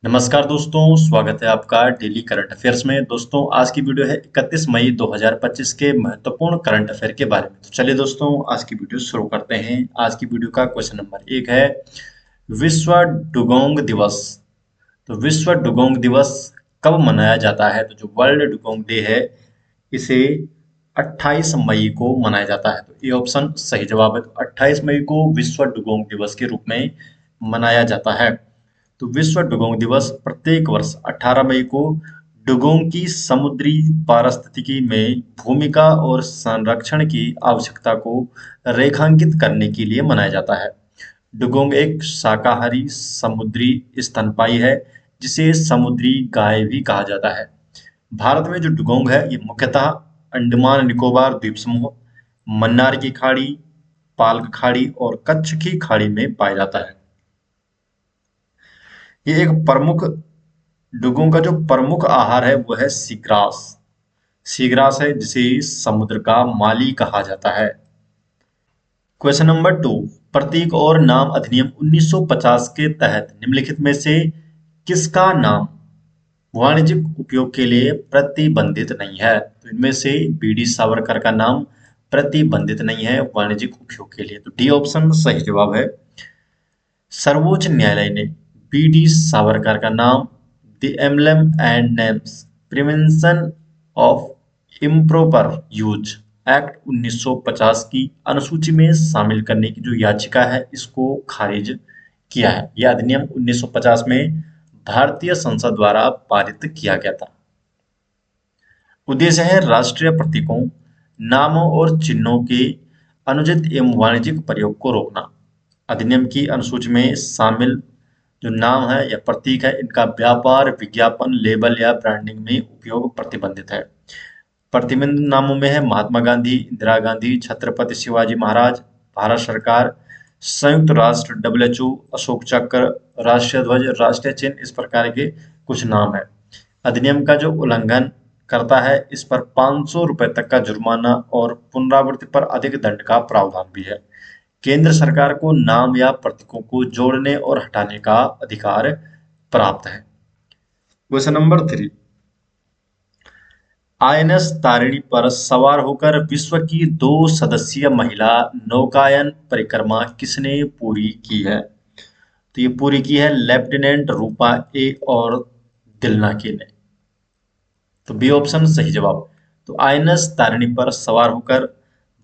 नमस्कार दोस्तों, स्वागत है आपका डेली करंट अफेयर्स में। दोस्तों, आज की वीडियो है 31 मई 2025 के महत्वपूर्ण करंट अफेयर के बारे में। तो चलिए दोस्तों, आज की वीडियो शुरू करते हैं। आज की वीडियो का क्वेश्चन नंबर 1 है, विश्व डुगोंग दिवस। तो विश्व डुगोंग दिवस कब मनाया जाता है? तो जो वर्ल्ड डुगोंग डे है, इसे 28 मई को मनाया जाता है। तो ये ऑप्शन सही जवाब है। तो 28 मई को विश्व डुगोंग दिवस के रूप में मनाया जाता है। तो विश्व डुगोंग दिवस प्रत्येक वर्ष 18 मई को डुगोंग की समुद्री पारिस्थितिकी में भूमिका और संरक्षण की आवश्यकता को रेखांकित करने के लिए मनाया जाता है। डुगोंग एक शाकाहारी समुद्री स्तनपायी है, जिसे समुद्री गाय भी कहा जाता है। भारत में जो डुगोंग है, ये मुख्यतः अंडमान निकोबार द्वीप समूह, मन्नार की खाड़ी, पाल्क खाड़ी और कच्छ की खाड़ी में पाया जाता है। ये एक प्रमुख डुगों का जो प्रमुख आहार है वो है सीग्रास। सीग्रास है, जिसे समुद्र का माली कहा जाता है। क्वेश्चन नंबर 2, प्रतीक और नाम अधिनियम 1950 के तहत निम्नलिखित में से किसका नाम वाणिज्यिक उपयोग के लिए प्रतिबंधित नहीं है? तो इनमें से बीडी सावरकर का नाम प्रतिबंधित नहीं है वाणिज्यिक उपयोग के लिए। तो डी ऑप्शन सही जवाब है। सर्वोच्च न्यायालय ने बीडी सावरकर का नाम the emblem and names prevention of improper use act 1950 की अनुसूची में शामिल करने की जो याचिका है, इसको खारिज किया है। यह अधिनियम 1950 में भारतीय संसद द्वारा पारित किया गया था। उद्देश्य है राष्ट्रीय प्रतीकों, नामों और चिन्हों के अनुचित एवं वाणिज्यिक प्रयोग को रोकना। अधिनियम की अनुसूची में शामिल जो नाम है या प्रतीक है, इनका व्यापार, विज्ञापन, लेबल या ब्रांडिंग में उपयोग प्रतिबंधित है। प्रतिबंधित नामों में है महात्मा गांधी, इंदिरा गांधी, छत्रपति शिवाजी महाराज, भारत सरकार, संयुक्त राष्ट्र, WHO, अशोक चक्र, राष्ट्रीय ध्वज, राष्ट्रीय चिन्ह, इस प्रकार के कुछ नाम है। अधिनियम का जो उल्लंघन करता है, इस पर 500 रुपए तक का जुर्माना और पुनरावृत्ति पर अधिक दंड का प्रावधान भी है। केंद्र सरकार को नाम या प्रतीकों को जोड़ने और हटाने का अधिकार प्राप्त है। क्वेश्चन नंबर 3, आईएनएस तारिणी पर सवार होकर विश्व की 2 सदस्यीय महिला नौकायन परिक्रमा किसने पूरी की है? तो ये पूरी की है लेफ्टिनेंट रूपा ए और दिलनाके ने। तो बी ऑप्शन सही जवाब। तो आईएनएस तारिणी पर सवार होकर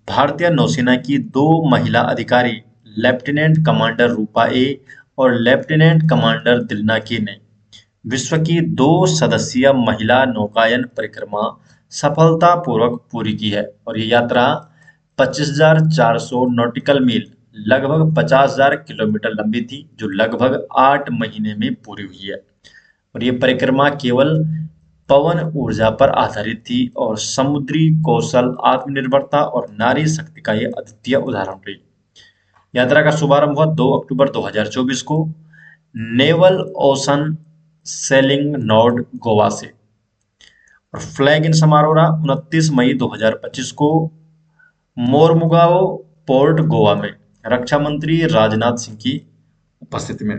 भारतीय नौसेना की 2 महिला अधिकारी लेफ्टिनेंट कमांडर रूपा ए और लेफ्टिनेंट कमांडर दिलनाके ने विश्व की 2 सदस्यीय महिला नौकायन परिक्रमा सफलतापूर्वक पूरी की है। और ये यात्रा 25,400 नॉटिकल मील, लगभग 50,000 किलोमीटर लंबी थी, जो लगभग 8 महीने में पूरी हुई है। और ये परिक्रमा केवल पवन ऊर्जा पर आधारित थी और समुद्री कौशल, आत्मनिर्भरता और नारी शक्ति का ये अद्वितीय उदाहरण रही। यात्रा का शुभारंभ हुआ 2 अक्टूबर 2024 को naval ocean selling Nord Goa से, और फ्लैग इन समारोह रहा 29 मई 2025 को मोरमुगाओ पोर्ट गोवा में रक्षा मंत्री राजनाथ सिंह की उपस्थिति में।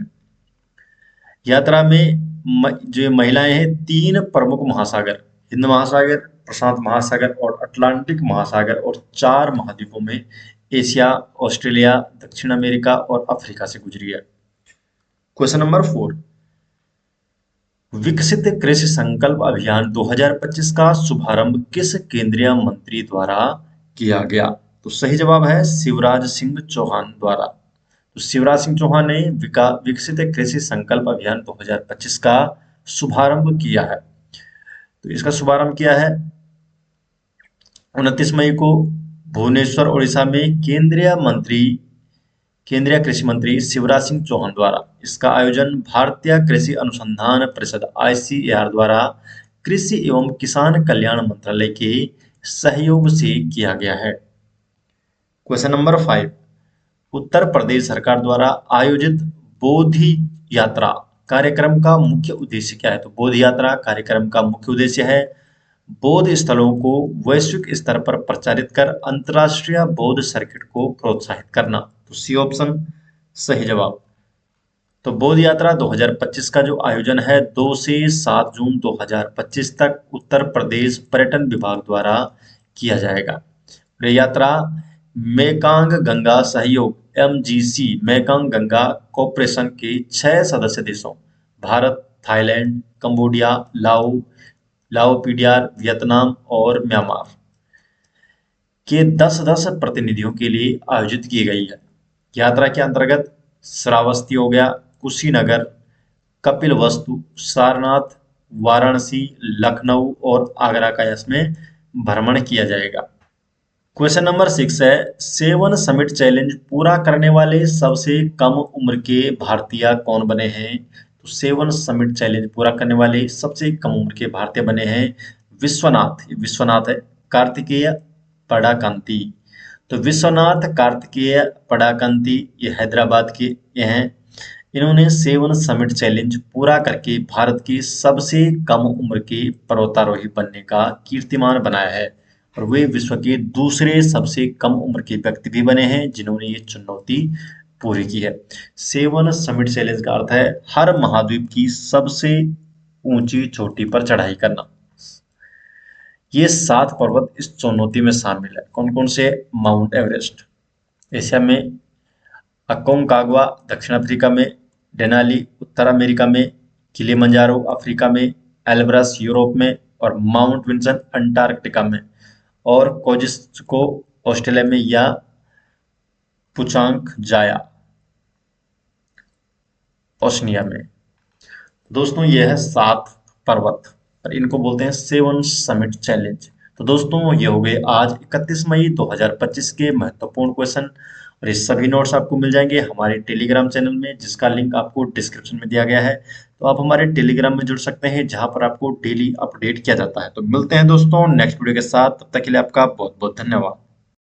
यात्रा में जो महिलाएं हैं, 3 प्रमुख महासागर, हिंद महासागर, प्रशांत महासागर और अटलांटिक महासागर, और 4 महाद्वीपों में एशिया, ऑस्ट्रेलिया, दक्षिण अमेरिका और अफ्रीका से गुजरी है। क्वेश्चन नंबर 4, विकसित कृषि संकल्प अभियान 2025 का शुभारंभ किस केंद्रीय मंत्री द्वारा किया गया? तो सही जवाब है शिवराज सिंह चौहान द्वारा। तो शिवराज सिंह चौहान ने विकसित कृषि संकल्प अभियान 2025 का शुभारंभ किया है। तो इसका शुभारंभ किया है 29 मई को भुवनेश्वर, उड़ीसा में केंद्रीय कृषि मंत्री शिवराज सिंह चौहान द्वारा। इसका आयोजन भारतीय कृषि अनुसंधान परिषद ICAR द्वारा कृषि एवं किसान कल्याण मंत्रालय के सहयोग से किया गया है। क्वेश्चन नंबर 5, उत्तर प्रदेश सरकार द्वारा आयोजित बोधि यात्रा कार्यक्रम का मुख्य उद्देश्य क्या है? तो बोधि यात्रा कार्यक्रम का मुख्य उद्देश्य है बौद्ध स्थलों को वैश्विक स्तर पर प्रचारित कर अंतर्राष्ट्रीय बौद्ध सर्किट को प्रोत्साहित करना। तो सी ऑप्शन सही जवाब। तो बोध यात्रा 2025 का जो आयोजन है 2 से 7 जून 2025 तक उत्तर प्रदेश पर्यटन विभाग द्वारा किया जाएगा। ये यात्रा मेकांग गंगा सहयोग एमजीसी मेकांग गंगा कॉरपोरेशन के 6 सदस्य देशों भारत, थाईलैंड, कंबोडिया, लाओपीडियार, वियतनाम और म्यांमार के 10-10 प्रतिनिधियों के लिए आयोजित की गई है। यात्रा के अंतर्गत श्रावस्ती हो गया, कुशीनगर, कपिलवस्तु, सारनाथ, वाराणसी, लखनऊ और आगरा का इसमें भ्रमण किया जाएगा। क्वेश्चन नंबर 6 है, सेवन समिट चैलेंज पूरा करने वाले सबसे कम उम्र के भारतीय कौन बने हैं? तो सेवन समिट चैलेंज पूरा करने वाले सबसे कम उम्र के भारतीय बने हैं विश्वनाथ है, कार्तिकेय पडाकांती। तो विश्वनाथ कार्तिकेय पडाकांती ये हैदराबाद के ये हैं। इन्होंने सेवन समिट चैलेंज पूरा करके भारत के सबसे कम उम्र के पर्वतारोही बनने का कीर्तिमान बनाया है और वे विश्व के दूसरे सबसे कम उम्र के व्यक्ति भी बने हैं जिन्होंने ये चुनौती पूरी की है। सेवन समिट चैलेंज का अर्थ है हर महाद्वीप की सबसे ऊंची चोटी पर चढ़ाई करना। ये 7 पर्वत इस चुनौती में शामिल है। कौन कौन से? माउंट एवरेस्ट एशिया में, अकोंकाग्वा दक्षिण अफ्रीका में, डेनाली उत्तर अमेरिका में, किलिमंजारो अफ्रीका में, एल्ब्रस यूरोप में और माउंट विंसन अंटार्कटिका में और कोजिस्को ऑस्ट्रेलिया में या पुचांग जाया ओशनिया में। दोस्तों ये है 7 पर्वत और इनको बोलते हैं सेवन समिट चैलेंज। तो दोस्तों ये हो गए आज 31 मई 2025 के महत्वपूर्ण क्वेश्चन और ये सभी नोट्स आपको मिल जाएंगे हमारे टेलीग्राम चैनल में जिसका लिंक आपको डिस्क्रिप्शन में दिया गया है। तो आप हमारे टेलीग्राम में जुड़ सकते हैं जहां पर आपको डेली अपडेट किया जाता है। तो मिलते हैं दोस्तों नेक्स्ट वीडियो के साथ, तब तक के लिए आपका बहुत बहुत धन्यवाद।